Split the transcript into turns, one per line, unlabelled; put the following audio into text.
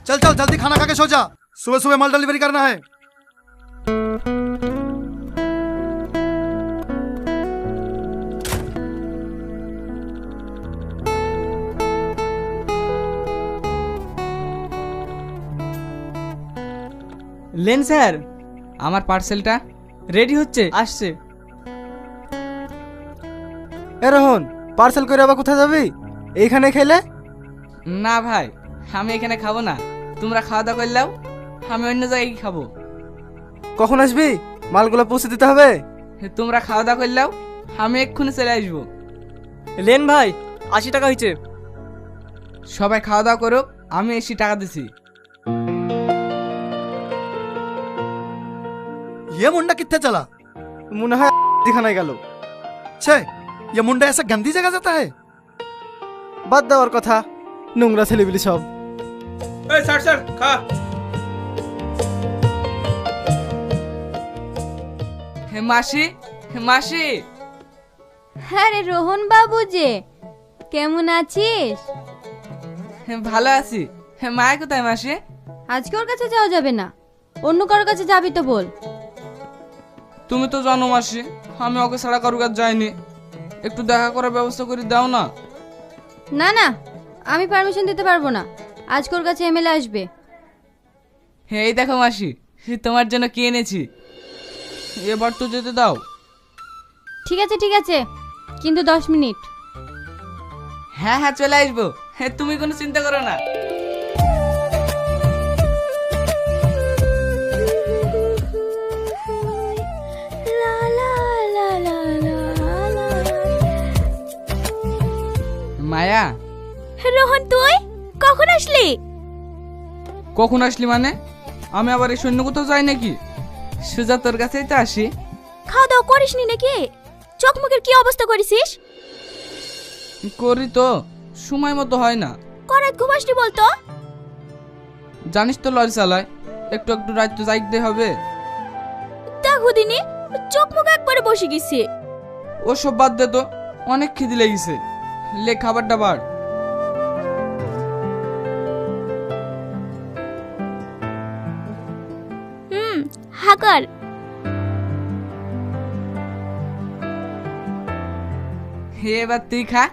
चल चल जल्दी खाना खा के सो जा, सुबह सुबह माल डिलीवरी करना है।
लेन স্যার, আমার পার্সেলটা রেডি হচ্ছে, আসছে।
এ রোহন, পার্সেল করে আবার কোথায় যাবি? এইখানে খেলে?
না ভাই, আমি এখানে খাবো না, তোমরা খাওয়া দাওয়া করলেও আমি অন্য জায়গায় খাবো।
কখন আসবি? মালগুলো পৌঁছে দিতে হবে।
তোমরা খাওয়া দাওয়া করলেও আমি এক্ষুনি চলে আসবো।
লেন ভাই, 80 টাকা হয়েছে।
সবাই খাওয়া দাওয়া করুক, আমি এসে টাকা দিছি।
ये मुंडा कितने चला?
মনে হয় দিখানায় গেল।
छे, ये मुंडा ऐसा गंदी जगह जाता है?
বাদ দেওয়ার কথা, নোংরা ছেলেবিলি সব।
এই স্যার স্যার খা।
হে মাসি, হে মাসি।
হ্যাঁ রে রোহন বাবু, যে কেমন আছিস?
ভালো আছি। মায়া কোথায় মাসি?
আজকে ওর কাছে যাওয়া যাবে না, অন্য কারোর কাছে যাবি তো বল।
তুমি তো জানো মাসি, আমি ওকে ছাড়া কারোর কাছে যাইনি, একটু দেখা করার ব্যবস্থা করে দাও না।
না না, আমি পারমিশন দিতে পারবো না, আজকে ওর কাছে এমএলএ আসবে।
এই দেখো মাসি, তোমার জন্য কি এনেছি, এবার তো যেতে দাও।
ঠিক আছে ঠিক আছে, কিন্তু 10 মিনিট।
হ্যাঁ হ্যাঁ চলে আসবো, তুমি কোনো চিন্তা করো না। মায়া।
রোহন, তুই কখন আসলি?
কখন আসলি মানে? আমি আবার এই সৈন্য কোথাও যাই নাকি? সুজা তোর কাছেই তো আসি।
খাওয়া দাওয়া করিসনি নাকি? চোখ মুখের কি অবস্থা করেছিস?
করি তো, সময় মতো হয় না।
করাত ঘুমাসনি বলতো?
জানিস তো লরি চালায়, একটু একটু রাত তো যাইতে হবে।
দেখো দিনি, চোখ মুখ একবারে বসে গেছে।
ও সব বাদ দে তো, অনেক খিদে লেগেছে, লে খাবার দাবার।
হাকার।
এবার তুই খা।